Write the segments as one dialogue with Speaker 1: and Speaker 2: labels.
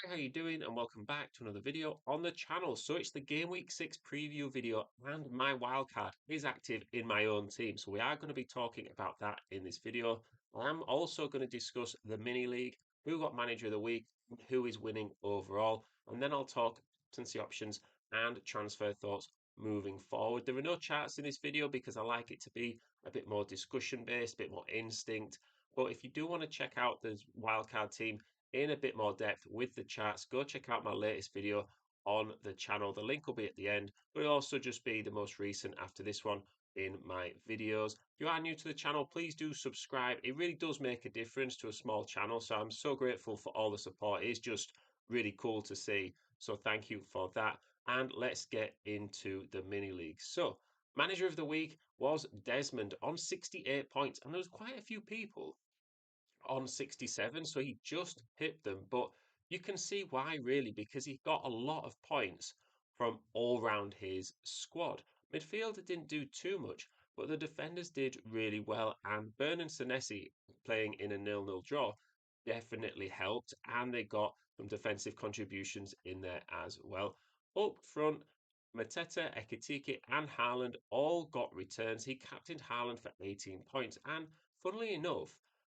Speaker 1: Hi, how you doing? And welcome back to another video on the channel. So it's the Game Week 6 preview video and my wildcard is active in my own team. So we are going to be talking about that in this video. I'm also going to discuss the mini league, who got manager of the week, and who is winning overall. And then I'll talk captaincy options and transfer thoughts moving forward. There are no charts in this video because I like it to be a bit more discussion based, a bit more instinct. But if you do want to check out the wildcard team, in a bit more depth with the charts, go check out my latest video on the channel. The link will be at the end, but it'll also just be the most recent after this one in my videos. If you are new to the channel, please do subscribe. It really does make a difference to a small channel, so I'm so grateful for all the support. It's just really cool to see. So thank you for that. And let's get into the mini league. So manager of the week was Desmond on 68 points, and there was quite a few people on 67, so he just hit them. But you can see why, really, because he got a lot of points from all round his squad. Midfielder didn't do too much, but the defenders did really well. And Bern and Senesi playing in a nil-nil draw definitely helped, and they got some defensive contributions in there as well. Up front, Mateta, Ekitike, and Haaland all got returns. He captained Haaland for 18 points, and funnily enough,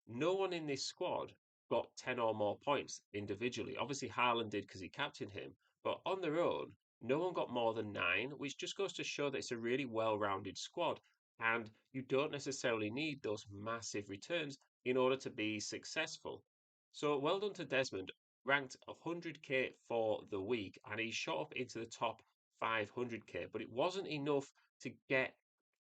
Speaker 1: no one in this squad got 10 or more points individually. Obviously, Haaland did because he captained him, but on their own, no one got more than 9, which just goes to show that it's a really well rounded squad. And you don't necessarily need those massive returns in order to be successful. So, well done to Desmond, ranked 100k for the week, and he shot up into the top 500k, but it wasn't enough to get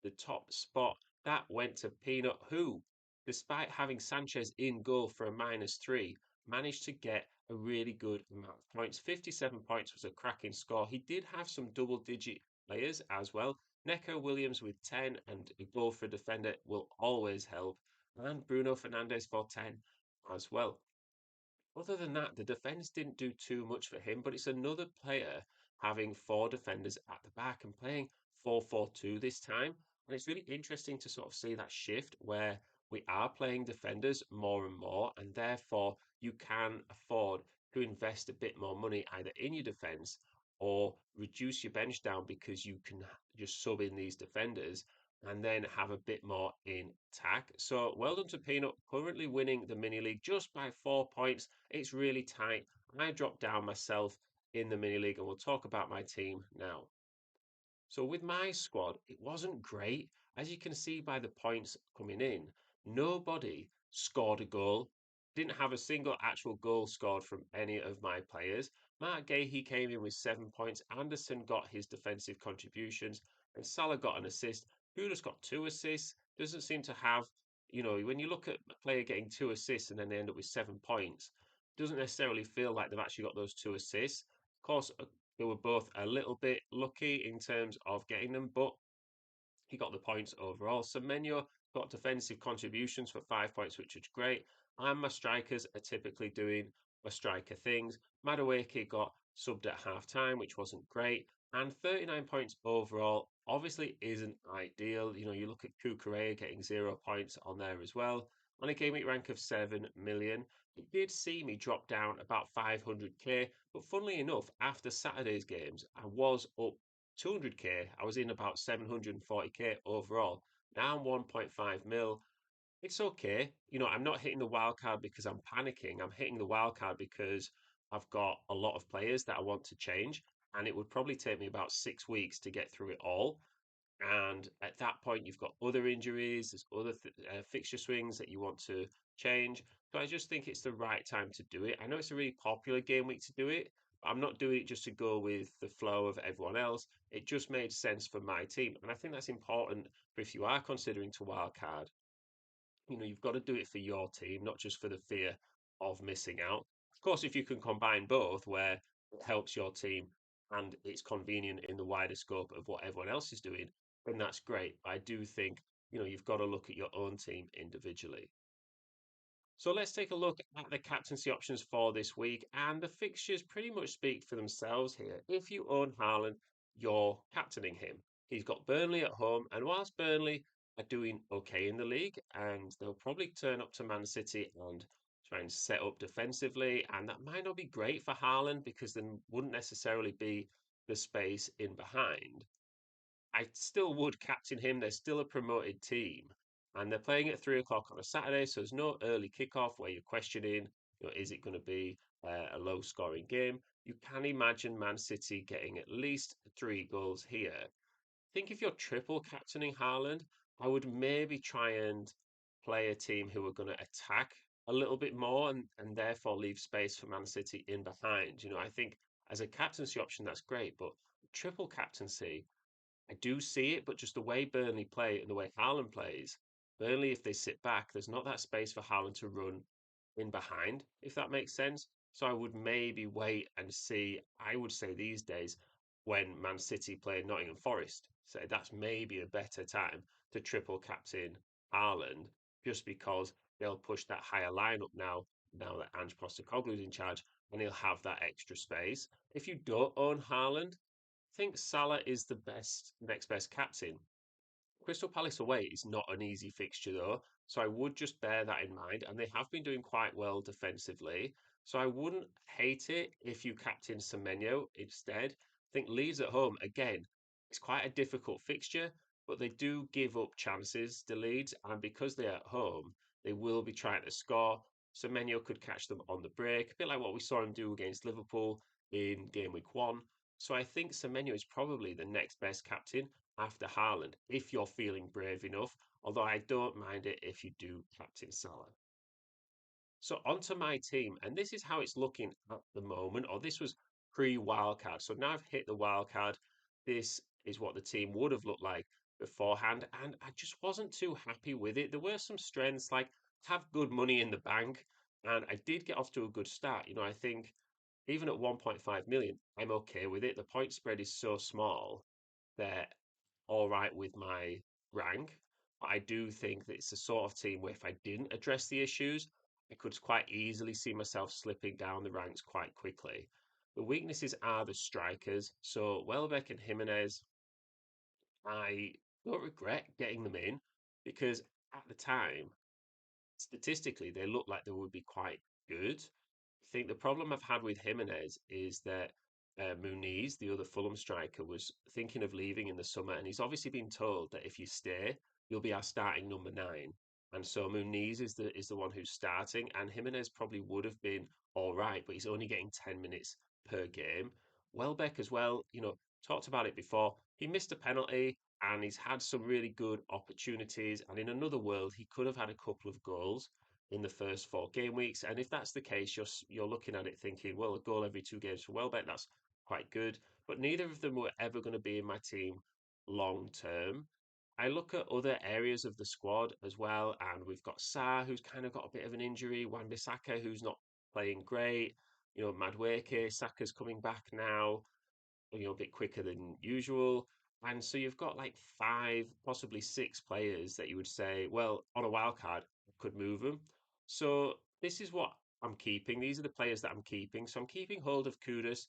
Speaker 1: the top spot. That went to Peanut, who, despite having Sanchez in goal for a -3, managed to get a really good amount of points. 57 points was a cracking score. He did have some double-digit players as well. Neco Williams with 10 and a goal for a defender will always help. And Bruno Fernandes for 10 as well. Other than that, the defence didn't do too much for him, but it's another player having 4 defenders at the back and playing 4-4-2 this time. And it's really interesting to sort of see that shift where we are playing defenders more and more, and therefore you can afford to invest a bit more money either in your defence or reduce your bench down because you can just sub in these defenders and then have a bit more in attack. So well done to Peanut, currently winning the mini league just by 4 points. It's really tight. I dropped down myself in the mini league, and we'll talk about my team now. So with my squad, it wasn't great. As you can see by the points coming in, nobody scored a goal. Didn't have a single actual goal scored from any of my players. Mark Gahey came in with 7 points. Anderson got his defensive contributions, and Salah got an assist. Pulis got 2 assists. Doesn't seem to have, when you look at a player getting 2 assists and then they end up with 7 points, doesn't necessarily feel like they've actually got those 2 assists. Of course, they were both a little bit lucky in terms of getting them, but he got the points overall. Semenyo got defensive contributions for 5 points, which is great. And my strikers are typically doing my striker things. Madueke got subbed at half time, which wasn't great. And 39 points overall obviously isn't ideal. You look at Kukurea getting 0 points on there as well. On a game week rank of 7 million, it did see me drop down about 500k. But funnily enough, after Saturday's games, I was up 200k. I was in about 740k overall. Now I'm 1.5 mil. It's okay. I'm not hitting the wild card because I'm panicking. I'm hitting the wild card because I've got a lot of players that I want to change. And it would probably take me about 6 weeks to get through it all. And at that point, you've got other injuries, there's other fixture swings that you want to change. So I just think it's the right time to do it. I know it's a really popular game week to do it, but I'm not doing it just to go with the flow of everyone else. It just made sense for my team. And I think that's important for if you are considering to wildcard. You've got to do it for your team, not just for the fear of missing out. Of course, if you can combine both, where it helps your team and it's convenient in the wider scope of what everyone else is doing, then that's great. I do think, you've got to look at your own team individually. So let's take a look at the captaincy options for this week, and the fixtures pretty much speak for themselves here. If you own Haaland, you're captaining him. He's got Burnley at home, and whilst Burnley are doing okay in the league, and they'll probably turn up to Man City and try and set up defensively, and that might not be great for Haaland because there wouldn't necessarily be the space in behind. I still would captain him. They're still a promoted team, and they're playing at 3 o'clock on a Saturday, so there's no early kickoff where you're questioning, is it going to be a low-scoring game? You can imagine Man City getting at least 3 goals here. Think if you're triple captaining Haaland, I would maybe try and play a team who are going to attack a little bit more and therefore leave space for Man City in behind. I think as a captaincy option, that's great, but triple captaincy, I do see it, but just the way Burnley play and the way Haaland plays, Burnley, if they sit back, there's not that space for Haaland to run in behind, if that makes sense. So I would maybe wait and see. I would say these days, when Man City play Nottingham Forest, say that's maybe a better time to triple captain Haaland, just because they'll push that higher lineup now that Ange Postecoglou's in charge, and he'll have that extra space. If you don't own Haaland, think Salah is the next best captain. Crystal Palace away is not an easy fixture though, so I would just bear that in mind. And they have been doing quite well defensively, so I wouldn't hate it if you captain Semenyo instead. I think Leeds at home again. It's quite a difficult fixture, but they do give up chances to Leeds, and because they're at home, they will be trying to score. Semenyo could catch them on the break, a bit like what we saw him do against Liverpool in game week 1. So I think Semenyo is probably the next best captain after Haaland, if you're feeling brave enough. Although I don't mind it if you do captain Salah. So onto my team, and this is how it's looking at the moment, or this was pre-wildcard. So now I've hit the wildcard. This is what the team would have looked like beforehand, and I just wasn't too happy with it. There were some strengths, like have good money in the bank, and I did get off to a good start. I think even at 1.5 million, I'm okay with it. The point spread is so small they're all right with my rank. But I do think that it's the sort of team where if I didn't address the issues, I could quite easily see myself slipping down the ranks quite quickly. The weaknesses are the strikers. So Welbeck and Jimenez, I don't regret getting them in because at the time, statistically, they look like they would be quite good. I think the problem I've had with Jimenez is that Muniz, the other Fulham striker, was thinking of leaving in the summer, and he's obviously been told that if you stay, you'll be our starting number 9. And so Muniz is the one who's starting, and Jimenez probably would have been all right, but he's only getting 10 minutes per game. Welbeck as well, talked about it before. He missed a penalty and he's had some really good opportunities. And in another world, he could have had a couple of goals in the first 4 game weeks. And if that's the case, you're looking at it thinking, well, a goal every 2 games for Welbeck, that's quite good. But neither of them were ever going to be in my team long term. I look at other areas of the squad as well, and we've got Sarr, who's kind of got a bit of an injury, Wan-Bissaka, who's not playing great, Madueke, Saka's coming back now, a bit quicker than usual. And so you've got like 5, possibly 6 players that you would say, well, on a wild card, could move them. So this is what I'm keeping. These are the players that I'm keeping. So I'm keeping hold of Kudus.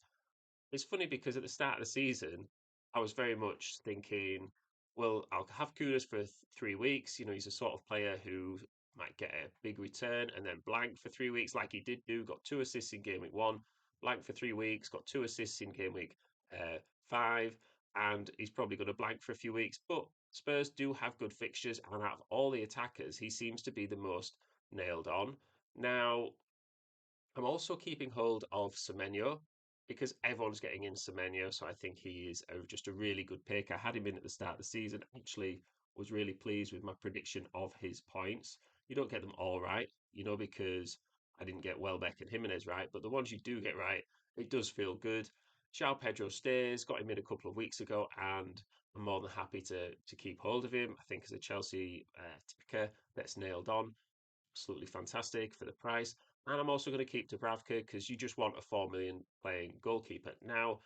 Speaker 1: It's funny because at the start of the season, I was very much thinking, well, I'll have Kudus for 3 weeks. He's a sort of player who might get a big return and then blank for 3 weeks, like he did do. Got 2 assists in game week 1, blank for 3 weeks, got 2 assists in game week 5, and he's probably going to blank for a few weeks. But Spurs do have good fixtures, and out of all the attackers, he seems to be the most nailed on. Now, I'm also keeping hold of Semenyo because everyone's getting in Semenyo, so I think he is just a really good pick. I had him in at the start of the season. Actually, was really pleased with my prediction of his points. You don't get them all right, because I didn't get Welbeck and Jimenez right, but the ones you do get right, it does feel good. João Pedro stays, got him in a couple of weeks ago, and I'm more than happy to keep hold of him. I think as a Chelsea attacker that's nailed on, absolutely fantastic for the price. And I'm also going to keep Dubravka because you just want a 4 million playing goalkeeper. Now,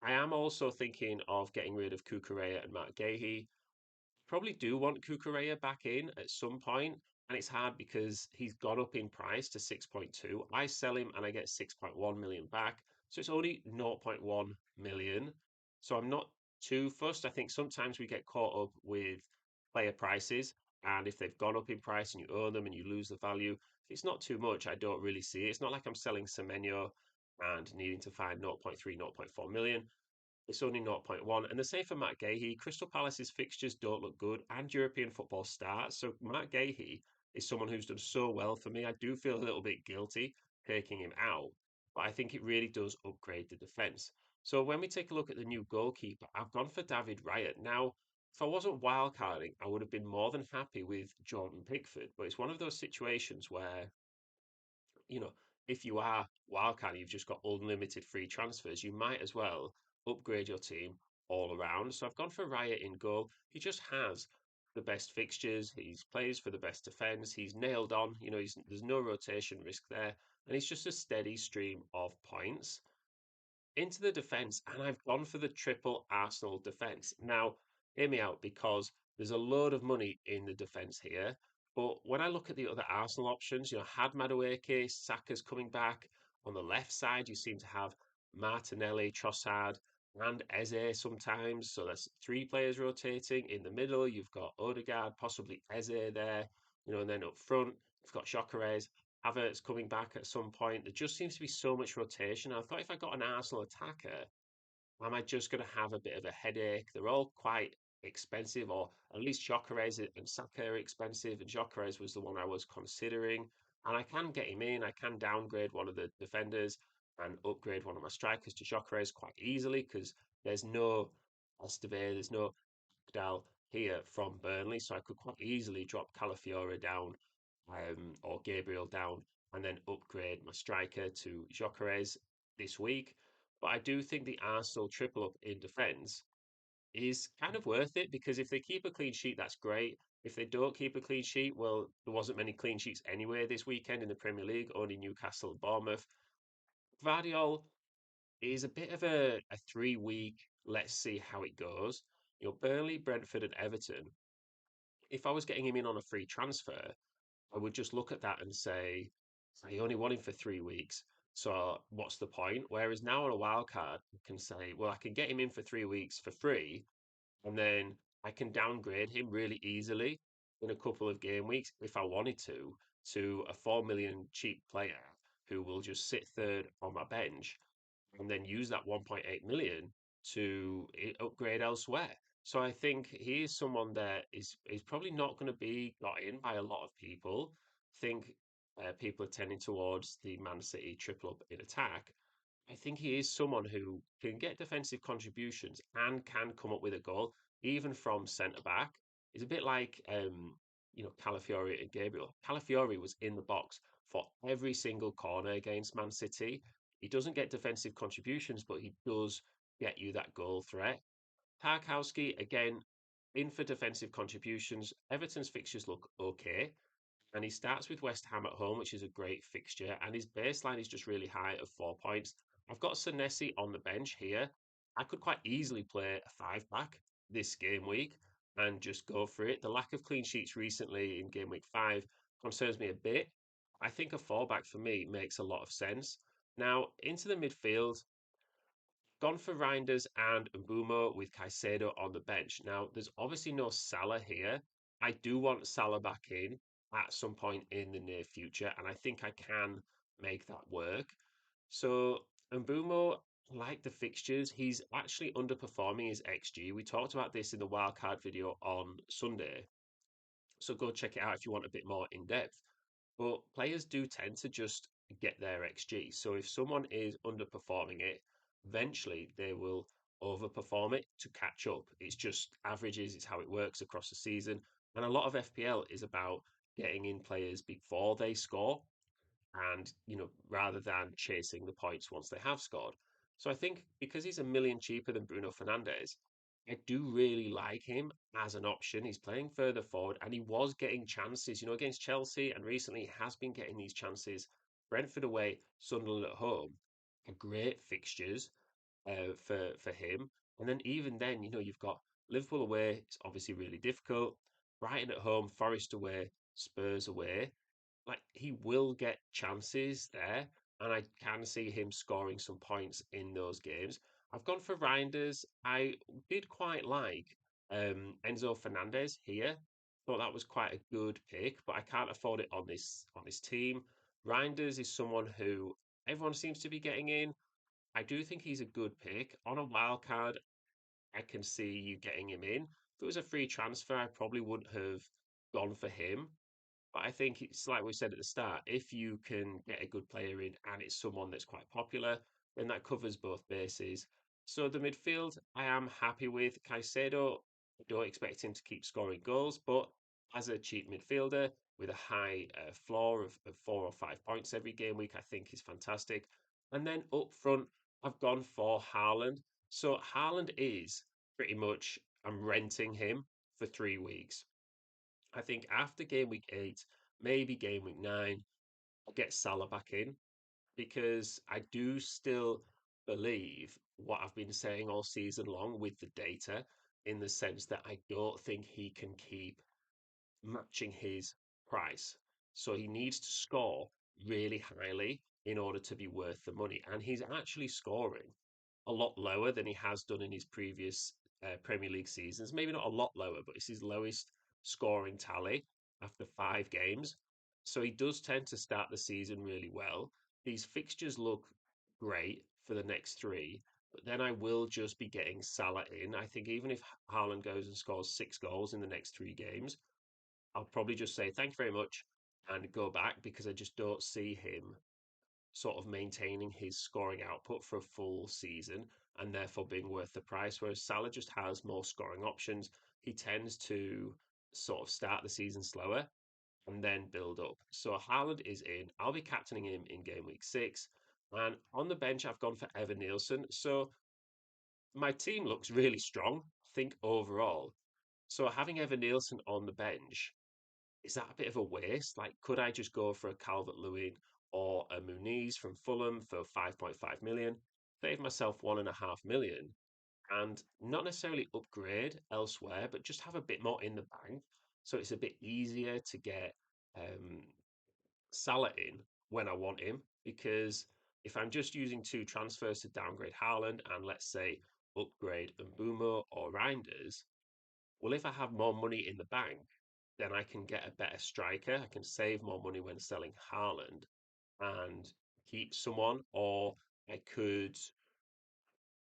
Speaker 1: I am also thinking of getting rid of Cucurella and Matt Gahey. Probably do want Cucurella back in at some point, and it's hard because he's gone up in price to 6.2. I sell him and I get 6.1 million back, so it's only zero point 0.1 million. So I'm not too fussed. I think sometimes we get caught up with player prices, and if they've gone up in price and you own them and you lose the value, If it's not too much, I don't really see it. It's not like I'm selling Semenyo and needing to find zero point 0.3, zero point 0.4 million. It's only zero point 0.1. And the same for Matt Gahey. Crystal Palace's fixtures don't look good and European football starts. So Matt Gahey is someone who's done so well for me. I do feel a little bit guilty taking him out, but I think it really does upgrade the defence. So when we take a look at the new goalkeeper, I've gone for David Raya. Now, if I wasn't wildcarding, I would have been more than happy with Jordan Pickford, but it's one of those situations where you know, if you are wildcard, you've just got unlimited free transfers, you might as well upgrade your team all around. So I've gone for Riot in goal. He just has the best fixtures. He plays for the best defense. He's nailed on. There's no rotation risk there, and he's just a steady stream of points into the defence, and I've gone for the triple Arsenal defence. Now, hear me out because there's a load of money in the defence here. But when I look at the other Arsenal options, had Madueke, Saka's coming back. On the left side, you seem to have Martinelli, Trossard, and Eze sometimes. So that's three players rotating. In the middle, you've got Odegaard, possibly Eze there. And then up front, you've got Gyökeres. Havertz coming back at some point. There just seems to be so much rotation. I thought if I got an Arsenal attacker, am I just going to have a bit of a headache? They're all quite expensive, or at least Gyökeres and Saka are expensive, and Gyökeres was the one I was considering. And I can get him in. I can downgrade one of the defenders and upgrade one of my strikers to Gyökeres quite easily because there's no Esteve, there's no Dal here from Burnley, so I could quite easily drop Calafiora down or Gabriel down and then upgrade my striker to Gyökeres this week. But I do think the Arsenal triple up in defence is kind of worth it because if they keep a clean sheet, that's great. If they don't keep a clean sheet, well, there wasn't many clean sheets anyway this weekend in the Premier League, only Newcastle and Bournemouth. Vardiol is a bit of a 3 week, let's see how it goes. Burnley, Brentford, and Everton. If I was getting him in on a free transfer, I would just look at that and say, I only want him for 3 weeks. So what's the point? Whereas now on a wild card, I can say, well, I can get him in for 3 weeks for free, and then I can downgrade him really easily in a couple of game weeks if I wanted to a 4 million cheap player who will just sit third on my bench and then use that 1.8 million to upgrade elsewhere. So I think he is someone that is probably not going to be got in by a lot of people. I think people are tending towards the Man City triple up in attack. I think he is someone who can get defensive contributions and can come up with a goal, even from centre back. It's a bit like Calafiori and Gabriel. Calafiori was in the box for every single corner against Man City. He doesn't get defensive contributions, but he does get you that goal threat. Tarkowski, again, in for defensive contributions. Everton's fixtures look okay. And he starts with West Ham at home, which is a great fixture. And his baseline is just really high of 4 points. I've got Senesi on the bench here. I could quite easily play a five back this game week and just go for it. The lack of clean sheets recently in game week 5 concerns me a bit. I think a four back for me makes a lot of sense. Now, into the midfield, gone for Reinders and Mbumo with Caicedo on the bench. Now, there's obviously no Salah here. I do want Salah back in at some point in the near future, and I think I can make that work. So, Mbumo, like the fixtures, he's actually underperforming his XG. We talked about this in the wildcard video on Sunday. So go check it out if you want a bit more in depth. But players do tend to just get their XG. So if someone is underperforming it, eventually they will overperform it to catch up. It's just averages, it's how it works across the season. And a lot of FPL is about getting in players before they score and, rather than chasing the points once they have scored. So I think because he's a million cheaper than Bruno Fernandes, I do really like him as an option. He's playing further forward and he was getting chances, against Chelsea, and recently he has been getting these chances. Brentford away, Sunderland at home are great fixtures for him. And then even then, you've got Liverpool away, it's obviously really difficult. Brighton at home, Forest away, Spurs away. Like he will get chances there, and I can see him scoring some points in those games. I've gone for Reinders. I did quite like Enzo Fernandez here. thought that was quite a good pick, but I can't afford it on this team. Reinders is someone who everyone seems to be getting in. I do think he's a good pick. On a wild card, I can see you getting him in. If it was a free transfer, I probably wouldn't have gone for him. But I think it's like we said at the start, if you can get a good player in and it's someone that's quite popular, then that covers both bases. So the midfield, I am happy with Caicedo. I don't expect him to keep scoring goals, but as a cheap midfielder with a high floor of 4 or 5 points every game week, I think is fantastic. And then up front, I've gone for Haaland. So Haaland is pretty much, I'm renting him for 3 weeks. I think after game week 8, maybe game week 9, I'll get Salah back in because I do still believe what I've been saying all season long with the data, in the sense that I don't think he can keep matching his price. So he needs to score really highly in order to be worth the money. And he's actually scoring a lot lower than he has done in his previous Premier League seasons. Maybe not a lot lower, but it's his lowest scoring tally after 5 games. So he does tend to start the season really well. These fixtures look great for the next 3, but then I will just be getting Salah in. I think even if Haaland goes and scores 6 goals in the next 3 games, I'll probably just say thank you very much and go back because I just don't see him sort of maintaining his scoring output for a full season and therefore being worth the price. Whereas Salah just has more scoring options. He tends to sort of start the season slower and then build up. So Haaland is in. I'll be captaining him in game week 6. And on the bench, I've gone for Evan Nielsen. So my team looks really strong, I think, overall. So having Evan Nielsen on the bench, is that a bit of a waste? Like, could I just go for a Calvert-Lewin or a Muniz from Fulham for 5.5 million, save myself 1.5 million, and not necessarily upgrade elsewhere, but just have a bit more in the bank, so it's a bit easier to get um, Salah in when I want him? Because if I'm just using 2 transfers to downgrade Haaland and let's say upgrade Mbumo or Reinders, well, if I have more money in the bank, then I can get a better striker. I can save more money when selling Haaland and keep someone, or I could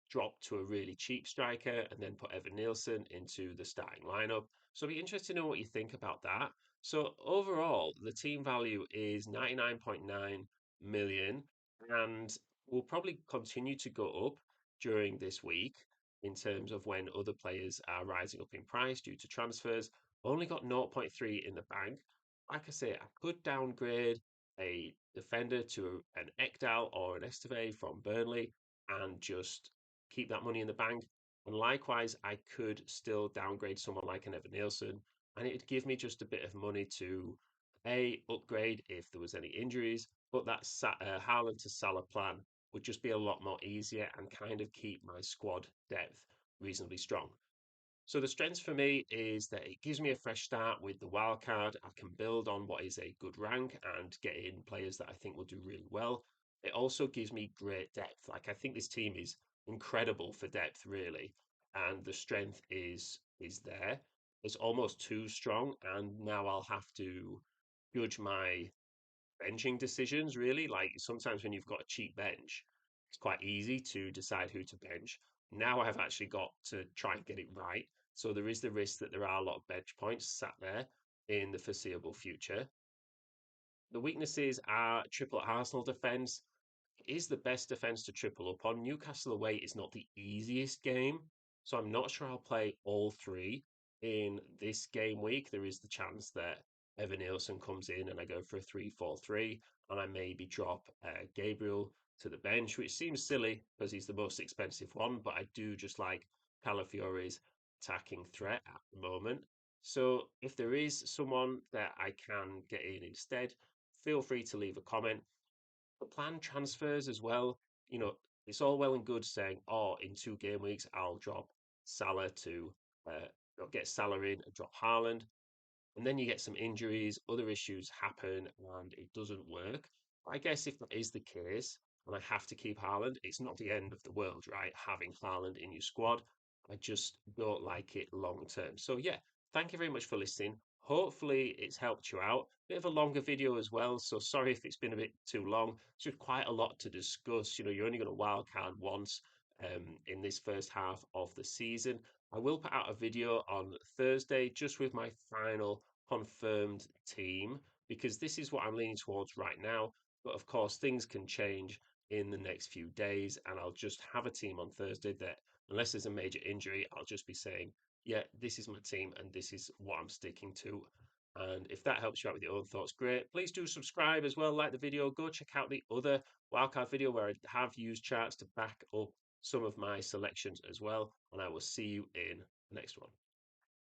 Speaker 1: drop to a really cheap striker and then put Evan Nielsen into the starting lineup. So I'll be interested to know what you think about that. So overall, the team value is 99.9 million and will probably continue to go up during this week in terms of when other players are rising up in price due to transfers. Only got zero point 0.3 in the bank. Like I say, I could downgrade a defender to an Ekdal or an Esteve from Burnley and just keep that money in the bank. And likewise, I could still downgrade someone like an Evan Nielsen, and it'd give me just a bit of money to a upgrade if there was any injuries. But that Haaland to Salah plan would just be a lot more easier and kind of keep my squad depth reasonably strong. So the strengths for me is that it gives me a fresh start with the wild card. I can build on what is a good rank and get in players that I think will do really well. It also gives me great depth. Like I think this team is incredible for depth, really, and the strength is there. It's almost too strong, and now I'll have to judge my benching decisions, really. Like sometimes when you've got a cheap bench, it's quite easy to decide who to bench. Now I've actually got to try and get it right. So there is the risk that there are a lot of bench points sat there in the foreseeable future. The weaknesses are triple Arsenal defence is the best defense to triple up on. Newcastle away is not the easiest game, so I'm not sure I'll play all 3 in this game week. There is the chance that Evan Nielsen comes in and I go for a 3-4-3, and I maybe drop Gabriel to the bench, which seems silly because he's the most expensive one, but I do just like Calafiore's attacking threat at the moment. So if there is someone that I can get in instead, feel free to leave a comment. The planned transfers as well, it's all well and good saying, oh, in 2 game weeks, I'll drop Salah to get Salah in and drop Haaland. And then you get some injuries, other issues happen, and it doesn't work. I guess if that is the case, and I have to keep Haaland, it's not the end of the world, right? Having Haaland in your squad. I just don't like it long term. So, yeah, thank you very much for listening. hopefully it's helped you out. Bit of a longer video as well, so sorry if it's been a bit too long. It's just quite a lot to discuss. You're only going to wildcard once in this first half of the season. I will put out a video on Thursday just with my final confirmed team because this is what I'm leaning towards right now. But of course, things can change in the next few days, and I'll just have a team on Thursday that, unless there's a major injury, I'll just be saying, yeah, this is my team and this is what I'm sticking to. And if that helps you out with your own thoughts, great. Please do subscribe as well, like the video. Go check out the other wildcard video where I have used charts to back up some of my selections as well. And I will see you in the next one.